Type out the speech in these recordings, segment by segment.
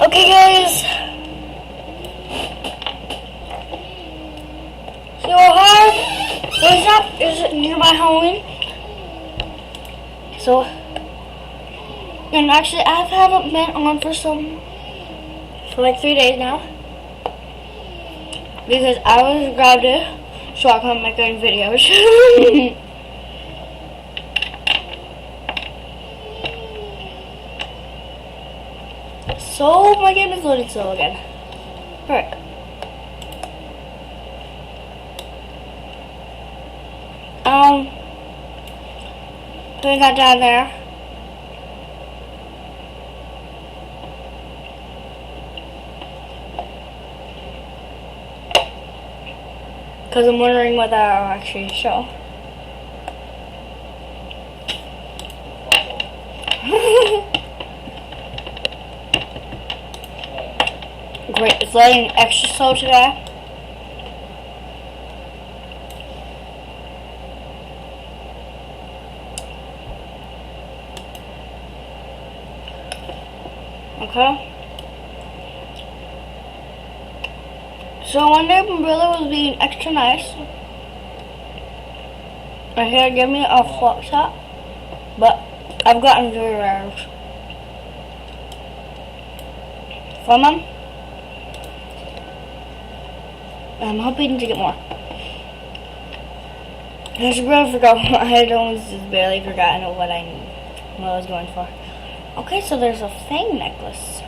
Okay, guys. So hard. What is that? Is it nearby Halloween? So, and actually, I haven't been on for like 3 days now because I was grabbed it so I can make videos. So my game is loading slow again. Alright. Putting that down there. Because I'm wondering what that will actually show. Great, it's loading extra slow today. Okay. So one day my brother was being extra nice. And he had given me a flop top, but I've gotten 3 rares from him. I'm hoping to get more. I should really forgot. I almost just barely forgotten what I was going for. Okay, so there's a fang necklace.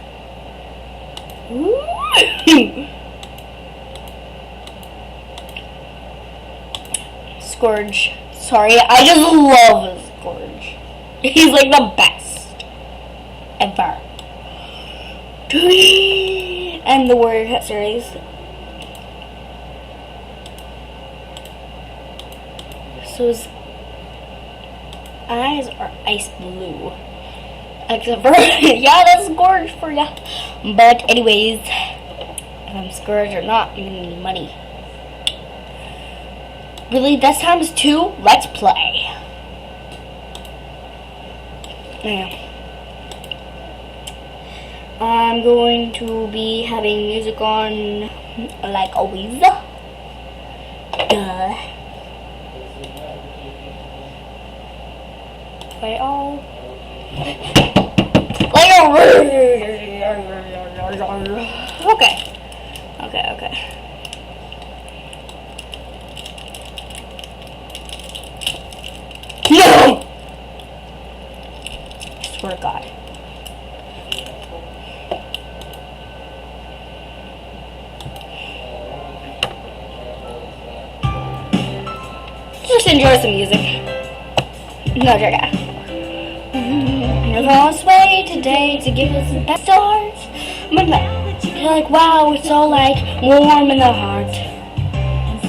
Ooh. Scourge. Sorry, I just love Scourge. He's like the best ever. And the Warrior Cat series. So his eyes are ice blue. Except for, yeah, that's Scourge for ya. But anyways, if I'm Scourge or not, I'm gonna need money. Really, that's times 2? Let's play. Yeah. I'm going to be having music on, like always. Duh. Play all. Okay. Okay. No! I swear to God. Just enjoy some music. No, Jagga. We're on its way today to give us the best stars. But you're like, wow, it's all like warm in the heart.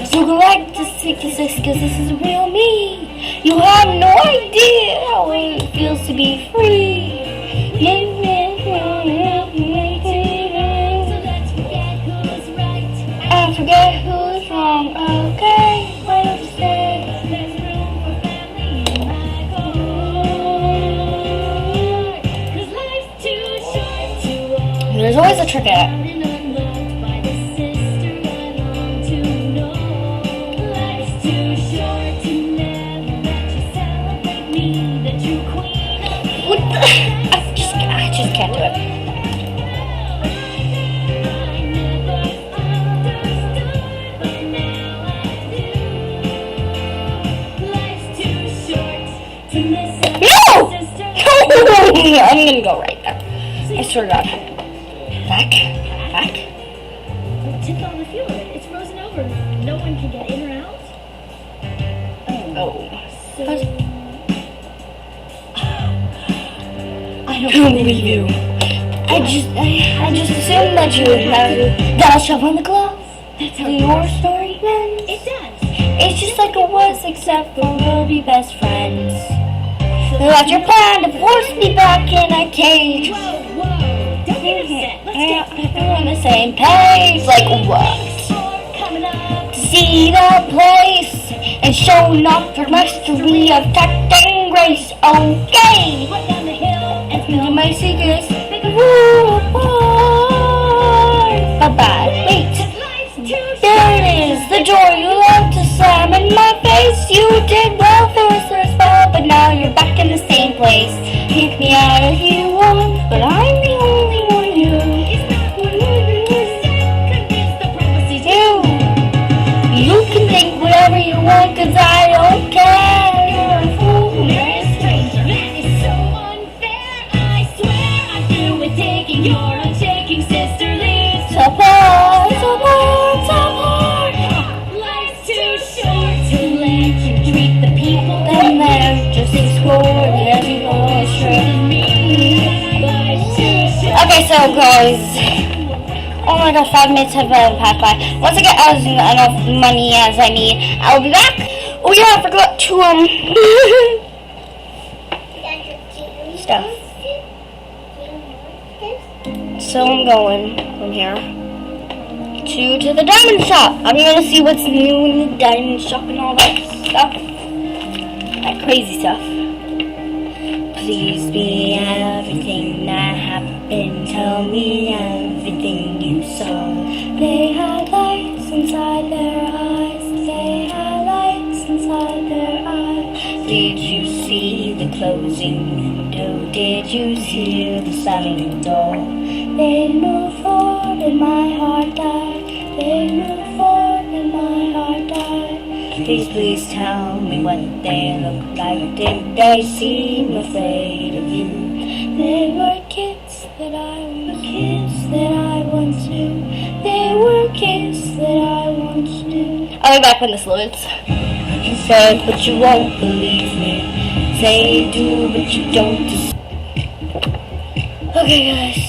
So go like to 66 because this is real me. You have no idea how it feels to be free. I forget who's wrong, okay? What you say? There's always a trick at it. What the? I just can't do it. No! I'm gonna go right there. I swear to God. Back. Tip on the fuel. It's frozen over. No one can get in or out. Oh. So I don't believe you. I just assumed that you would have that shove on the glove. That's how your story ends. it does. It's just like it was, except for we'll be best friends. What's your plan to force me back in a cage? Whoa. Don't get upset. Let's get We're on the same page. Like what? coming up. To see the place and showing off your mastery of tact and grace. Okay. Right down the hill. And my secrets. Woo, woo. Once you did well for us first fall, but now you're back in the same place. Kick me out if you want, but I'm the only one who is not 100% convinced the promises you. You can think whatever you want, 'cause I don't care. You're a fool, you're a stranger. That is so unfair. I swear I'm through with taking your untaking sisterly support. Life's too short to let you treat the people that matter just as score. Everyone treating me. Okay, so guys. Oh my gosh, 5 minutes have passed by. Once I get enough money as I need, I will be back. Oh yeah, I forgot to stuff. So I'm going from here to the diamond shop. I'm gonna see what's new in the diamond shop and all that stuff. That crazy stuff. Please be everything that happened. Tell me everything you saw. They had lights inside their eyes. They had lights inside their eyes. Did you see the closing window? Did you hear the slamming door? They moved forward and my heart died. They moved forward and my heart died. Please tell me what they look like. Did they seem afraid of you? They were kids that I once knew. They were kids that I once knew. I'll be back when this loads. You said, but you won't believe me. Say you do, but you don't. Okay, guys.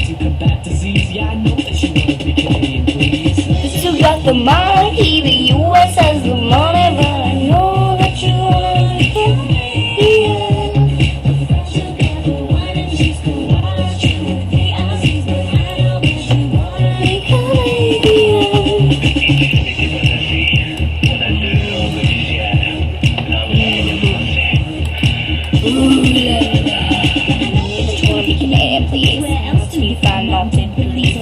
To combat disease, yeah, I know that you wanna be Canadian, please. But you got the money, the US has the money, but I know that you wanna be Canadian. Why don't you go watch you with the Aussies, but I know that you wanna be Canadian. Ooh, yeah. I just wanna be Canadian, please. You find mounted police,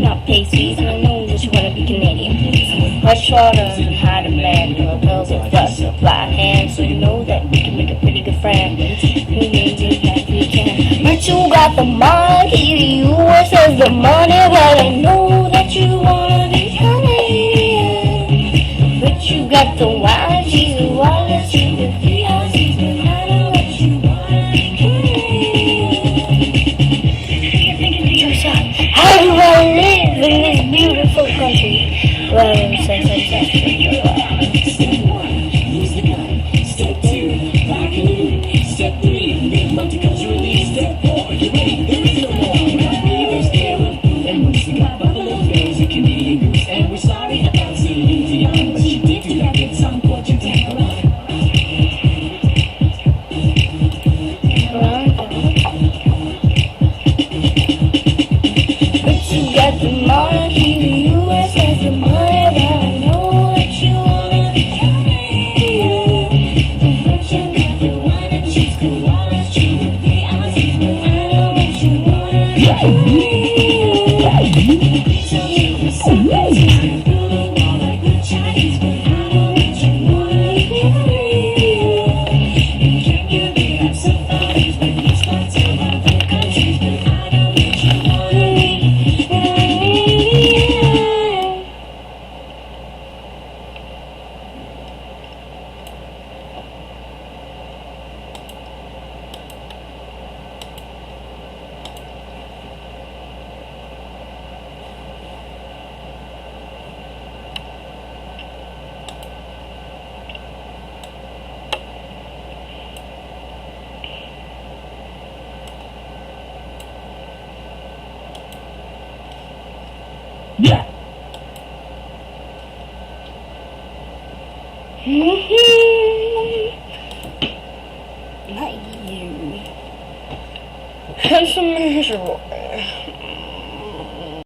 not pastries. I know that you wanna be Canadian, please. Fresh water and hide a man, or girls with flush or fly hands, so you know that we can make a pretty good friend. Who needs it like we can? But you got the money, the US has the money, but I know that you wanna be Canadian. But you got the wild cheese, the wild cheese, the free houses, but I know that you wanna be Canadian. How do I live in this beautiful country? Well, Step 2, rock it. Step 3, multiculturally. Step 4, get ready, there is no more. Beavers, Carol, and Moose. We got Buffalo Bills and Canadian Goose. And we're sorry about Celine Dion, but she did do that good song, Fortune Tango. But you got the money, the US has the money, but I know that you wanna be Canadian. But you got the one that she's the one that you would be Aussies, but I know that you wanna be Canadian. So you can say that you can do all like the Chinese, but I know that you wanna be Canadian. And can you be up so far? When you start to other countries, but I know that you wanna be Canadian. Yeah. Not you. I'm so miserable.